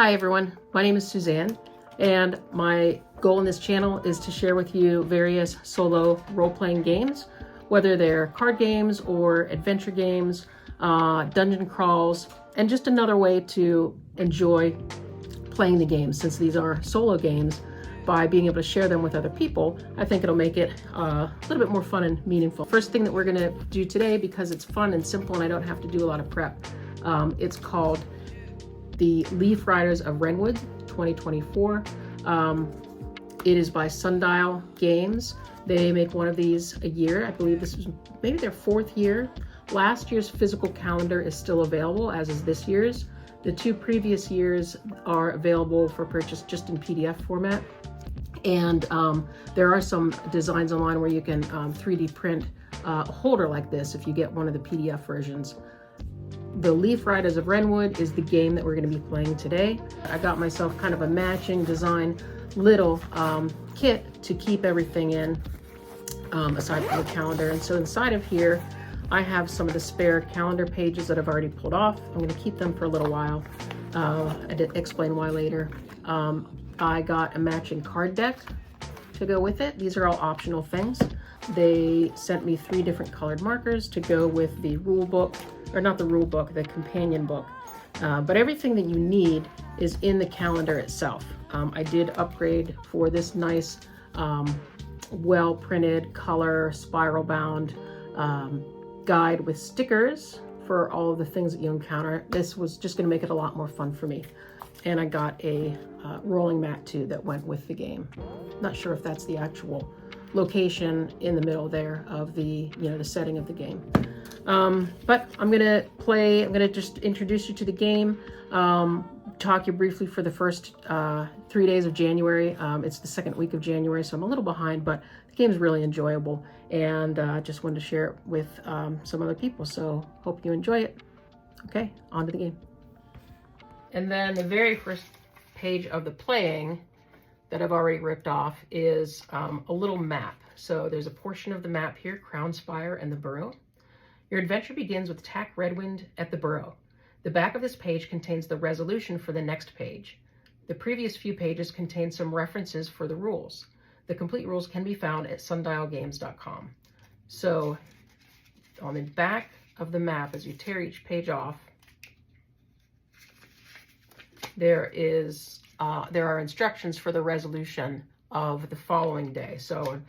Hi everyone, my name is Suzanne, and my goal in this channel is to share with you various solo role-playing games, whether they're card games or adventure games, dungeon crawls, and just another way to enjoy playing the games. Since these are solo games, by being able to share them with other people, I think it'll make it a little bit more fun and meaningful. First thing that we're going to do today, because it's fun and simple and I don't have to do a lot of prep, it's called the Riders of Renwood 2024. It is by Sundial Games. They make one of these a year. I believe this was maybe their 4th year. Last year's physical calendar is still available, as is this year's. The 2 previous years are available for purchase just in PDF format. And there are some designs online where you can 3D print a holder like this if you get one of the PDF versions. The Riders of Renwood is the game that we're going to be playing today. I got myself kind of a matching design little kit to keep everything in, aside from the calendar. And so inside of here, I have some of the spare calendar pages that I've already pulled off. I'm going to keep them for a little while. I did explain why later. I got a matching card deck to go with it. These are all optional things. They sent me 3 different colored markers to go with the rule book, or not the rule book, the companion book. But everything that you need is in the calendar itself. I did upgrade for this nice, well-printed, color, spiral-bound guide with stickers for all of the things that you encounter. This was just going to make it a lot more fun for me. And I got a rolling mat too that went with the game. Not sure if that's the actual location in the middle there of the, the setting of the game. But I'm gonna just introduce you to the game, talk you briefly for the first 3 days of January. It's the 2nd week of January, so I'm a little behind, but the game's really enjoyable, and just wanted to share it with some other people, so hope you enjoy it. Okay, on to the game. And then the very first page of the playing that I've already ripped off is a little map. So there's a portion of the map here, Crown Spire and the Burrow. Your adventure begins with Tack Redwind at the Burrow. The back of this page contains the resolution for the next page. The previous few pages contain some references for the rules. The complete rules can be found at sundialgames.com. So on the back of the map, as you tear each page off, there are instructions for the resolution of the following day. So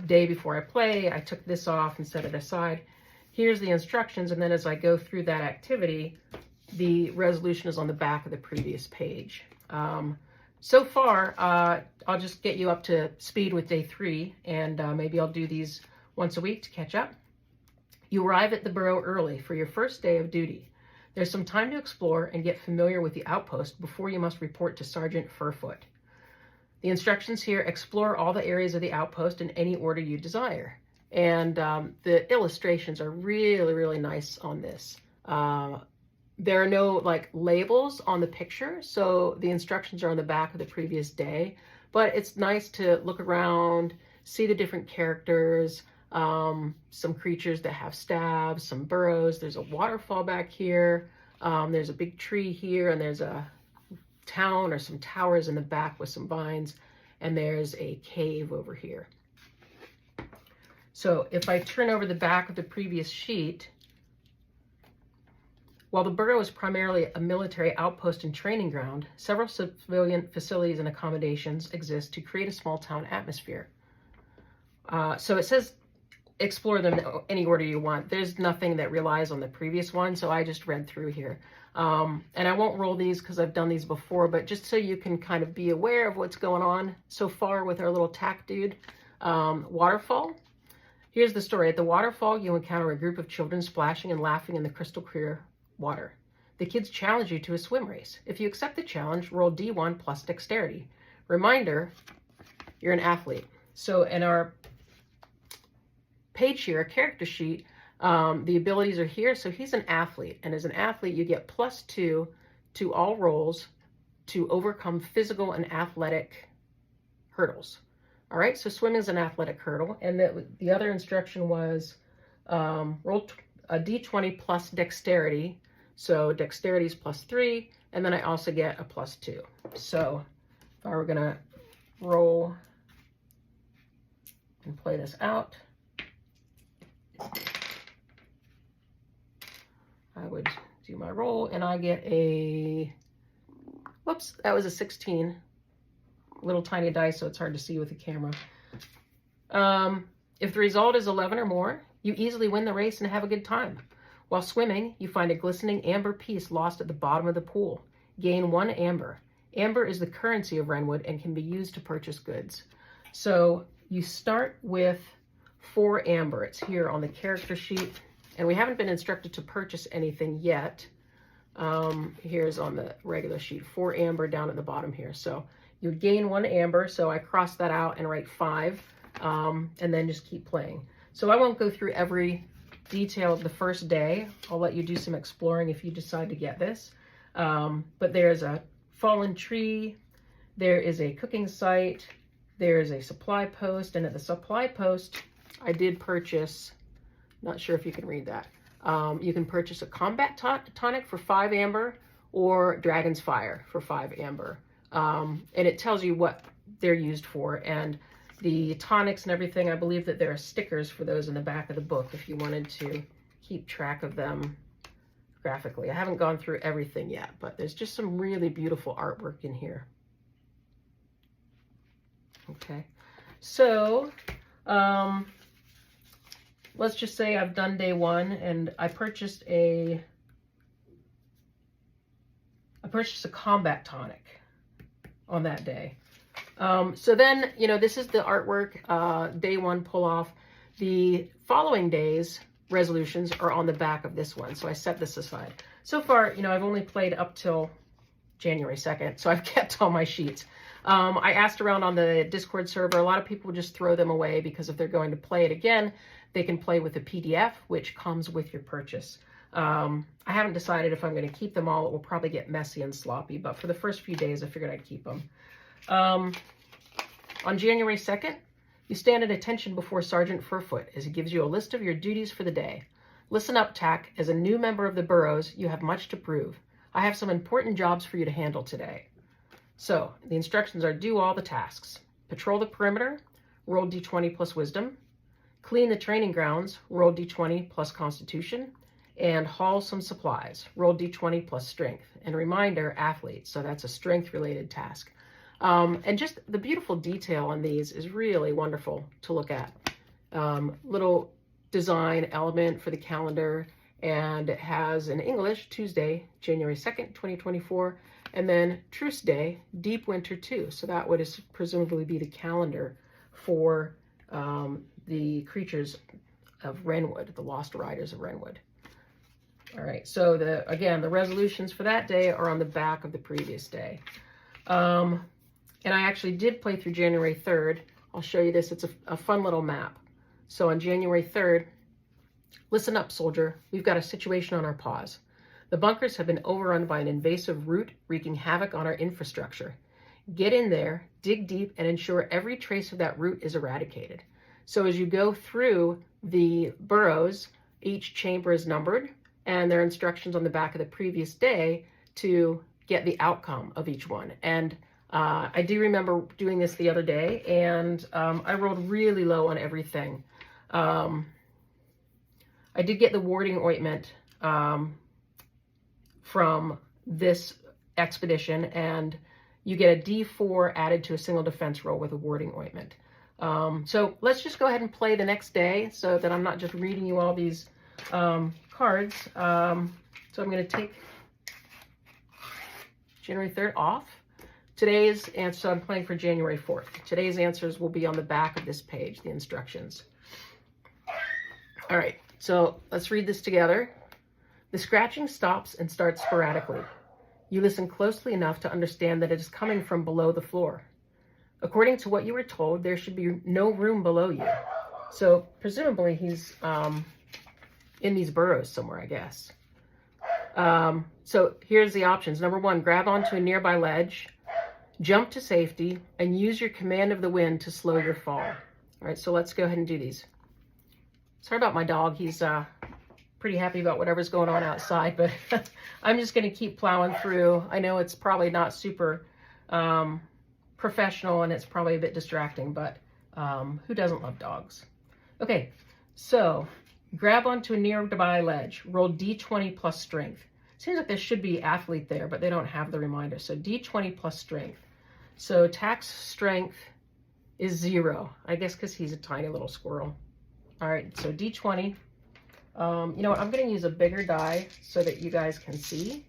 day before I play, I took this off and set it aside. Here's the instructions, and then as I go through that activity, the resolution is on the back of the previous page. So far, I'll just get you up to speed with day 3, and maybe I'll do these once a week to catch up. You arrive at the Burrow early for your first day of duty. There's some time to explore and get familiar with the outpost before you must report to Sergeant Furfoot. The instructions here: explore all the areas of the outpost in any order you desire. And the illustrations are really, really nice on this. There are no labels on the picture, so the instructions are on the back of the previous day, but it's nice to look around, see the different characters, some creatures that have stabs, some burrows. There's a waterfall back here. There's a big tree here, and there's a town or some towers in the back with some vines, and there's a cave over here. So if I turn over the back of the previous sheet, while the Burrow is primarily a military outpost and training ground, several civilian facilities and accommodations exist to create a small town atmosphere. So it says explore them in any order you want. There's nothing that relies on the previous one, so I just read through here. And I won't roll these because I've done these before, but just so you can kind of be aware of what's going on so far with our little tack dude. Waterfall. Here's the story. At the waterfall, you encounter a group of children splashing and laughing in the crystal clear water. The kids challenge you to a swim race. If you accept the challenge, roll D1 plus dexterity. Reminder, you're an athlete. So in our page here, a character sheet, the abilities are here. So he's an athlete. And as an athlete, you get +2 to all rolls to overcome physical and athletic hurdles. All right, so swimming is an athletic hurdle. And the other instruction was roll a D20 plus dexterity. So dexterity is +3, and then I also get a +2. So if I were gonna roll and play this out, I would do my roll and I get a, whoops, that was a 16. Little tiny dice, so it's hard to see with the camera. If the result is 11 or more, you easily win the race and have a good time. While swimming, you find a glistening amber piece lost at the bottom of the pool. Gain 1 amber. Amber is the currency of Renwood and can be used to purchase goods. So you start with 4 amber. It's here on the character sheet, and we haven't been instructed to purchase anything yet. Here's on the regular sheet, 4 amber down at the bottom here. So you gain 1 amber, so I cross that out and write 5, and then just keep playing. So I won't go through every detail of the first day. I'll let you do some exploring if you decide to get this. But there's a fallen tree, there is a cooking site, there is a supply post, and at the supply post, I did purchase, not sure if you can read that, you can purchase a combat tonic for 5 amber or Dragon's Fire for 5 amber. And it tells you what they're used for, and the tonics and everything, I believe that there are stickers for those in the back of the book if you wanted to keep track of them graphically. I haven't gone through everything yet, but there's just some really beautiful artwork in here. Okay, so let's just say I've done day 1 and I purchased a combat tonic on that day. So then, you know, this is the artwork, day 1 pull off. The following days resolutions are on the back of this one, so I set this aside. So far, you know, I've only played up till January 2nd, so I've kept all my sheets. I asked around on the Discord server. A lot of people just throw them away because if they're going to play it again, they can play with a PDF, which comes with your purchase. I haven't decided if I'm going to keep them all. It will probably get messy and sloppy, but for the first few days, I figured I'd keep them. On January 2nd, you stand at attention before Sergeant Furfoot as he gives you a list of your duties for the day. Listen up, Tack. As a new member of the Burrows, you have much to prove. I have some important jobs for you to handle today. So, the instructions are do all the tasks. Patrol the perimeter, roll d20 plus wisdom. Clean the training grounds, roll d20 plus constitution. And haul some supplies, roll d20 plus strength. And reminder, athlete, so that's a strength-related task. And just the beautiful detail on these is really wonderful to look at. Little design element for the calendar, and it has in English, Tuesday, January 2nd, 2024, and then Truce Day, Deep Winter 2. So that would presumably be the calendar for the creatures of Renwood, the Lost Riders of Renwood. All right, so again, the resolutions for that day are on the back of the previous day. And I actually did play through January 3rd. I'll show you this. It's a fun little map. So on January 3rd, listen up, soldier. We've got a situation on our paws. The bunkers have been overrun by an invasive root wreaking havoc on our infrastructure. Get in there, dig deep, and ensure every trace of that root is eradicated. So as you go through the burrows, each chamber is numbered, and there are instructions on the back of the previous day to get the outcome of each one. And I do remember doing this the other day, and I rolled really low on everything. I did get the warding ointment from this expedition, and you get a D4 added to a single defense roll with a warding ointment. So let's just go ahead and play the next day so that I'm not just reading you all these cards. So I'm going to take January 3rd off. Today's answer, so I'm playing for January 4th. Today's answers will be on the back of this page, the instructions. All right, so let's read this together. The scratching stops and starts sporadically. You listen closely enough to understand that it is coming from below the floor. According to what you were told, there should be no room below you. So presumably he's in these burrows somewhere, I guess. So here's the options. Number 1, grab onto a nearby ledge, jump to safety, and use your command of the wind to slow your fall. All right, so let's go ahead and do these. Sorry about my dog. He's pretty happy about whatever's going on outside, but I'm just going to keep plowing through. I know it's probably not super professional and it's probably a bit distracting, but who doesn't love dogs? Okay, so grab onto a nearby ledge, roll d20 plus strength. Seems like there should be athlete there, but they don't have the reminder. So d20 plus strength. So Tack's strength is 0. I guess because he's a tiny little squirrel. All right, so d20. You know what? I'm going to use a bigger die so that you guys can see.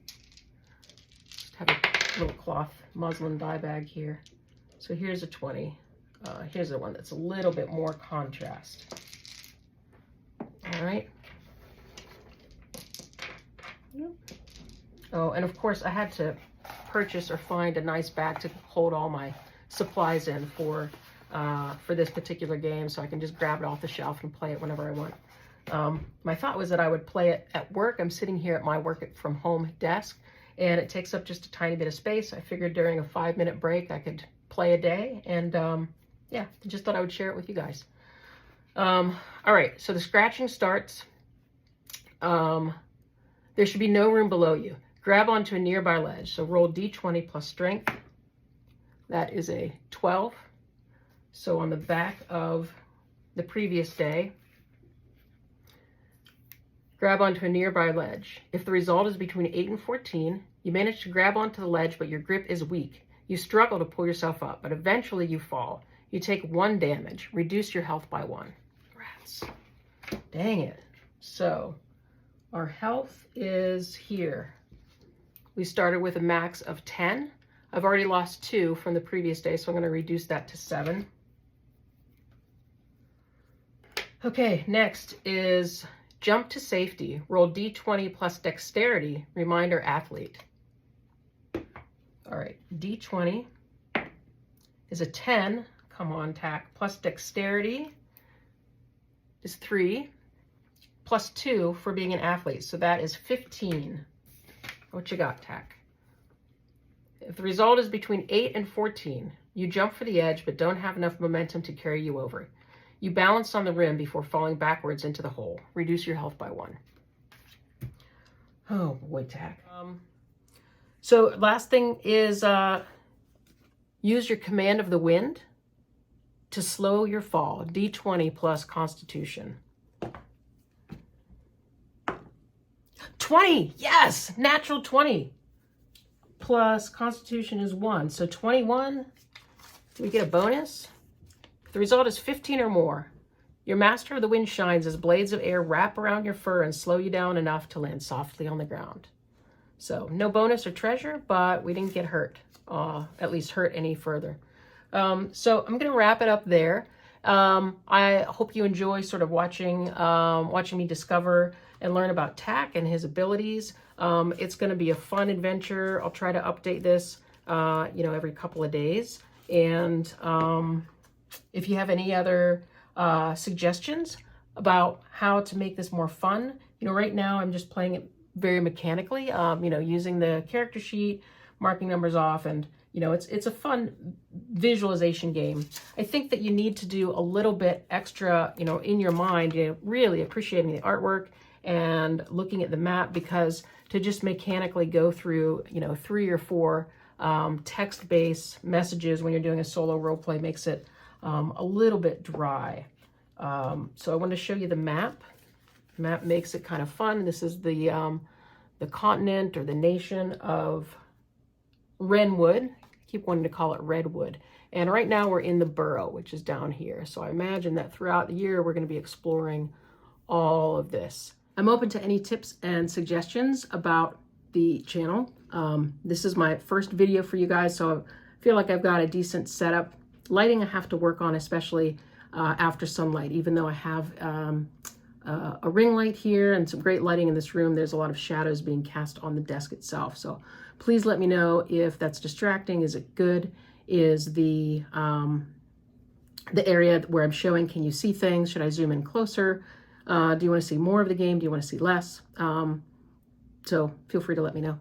Just have a little cloth muslin die bag here. So here's a 20. Here's the one that's a little bit more contrast. All right. Oh, and of course I had to purchase or find a nice bag to hold all my supplies in for this particular game, so I can just grab it off the shelf and play it whenever I want. My thought was that I would play it at work. I'm sitting here at my work from home desk, and it takes up just a tiny bit of space. I figured during a 5-minute break I could play a day, and yeah, just thought I would share it with you guys. All right, so the scratching starts. There should be no room below you. Grab onto a nearby ledge. So roll d20 plus strength. That is a 12. So on the back of the previous day, grab onto a nearby ledge. If the result is between 8 and 14, you manage to grab onto the ledge, but your grip is weak. You struggle to pull yourself up, but eventually you fall. You take 1 damage. Reduce your health by 1. Rats. Dang it. So our health is here. We started with a max of 10. I've already lost 2 from the previous day, so I'm going to reduce that to 7. Okay, next is jump to safety. Roll d20 plus dexterity. Reminder athlete. All right, d20 is a 10. Come on, Tack. Plus dexterity is 3. Plus 2 for being an athlete. So that is 15. What you got, Tack? If the result is between 8 and 14, you jump for the edge but don't have enough momentum to carry you over. You balance on the rim before falling backwards into the hole. Reduce your health by 1. Oh boy, Tack. So last thing is use your command of the wind to slow your fall. D20 plus Constitution. 20, yes, natural 20. Plus Constitution is 1, so 21. Do we get a bonus? If the result is 15 or more, your master of the wind shines as blades of air wrap around your fur and slow you down enough to land softly on the ground. So no bonus or treasure, but we didn't get hurt, at least hurt any further. So I'm going to wrap it up there. I hope you enjoy sort of watching me discover and learn about Tack and his abilities. It's going to be a fun adventure. I'll try to update this, every couple of days. And if you have any other suggestions about how to make this more fun, right now I'm just playing it very mechanically, using the character sheet, marking numbers off, and it's a fun visualization game. I think that you need to do a little bit extra, in your mind, really appreciating the artwork and looking at the map, because to just mechanically go through, 3 or 4 text-based messages when you're doing a solo role play makes it a little bit dry. So I want to show you the map. The map makes it kind of fun. This is the continent or the nation of Renwood. I keep wanting to call it Redwood. And right now we're in the borough, which is down here. So I imagine that throughout the year, we're going to be exploring all of this. I'm open to any tips and suggestions about the channel. This is my first video for you guys, so I feel like I've got a decent setup. Lighting I have to work on, especially after sunlight. Even though I have a ring light here and some great lighting in this room, there's a lot of shadows being cast on the desk itself. So please let me know if that's distracting. Is it good? Is the area where I'm showing, can you see things? Should I zoom in closer? Do you want to see more of the game? Do you want to see less? So feel free to let me know.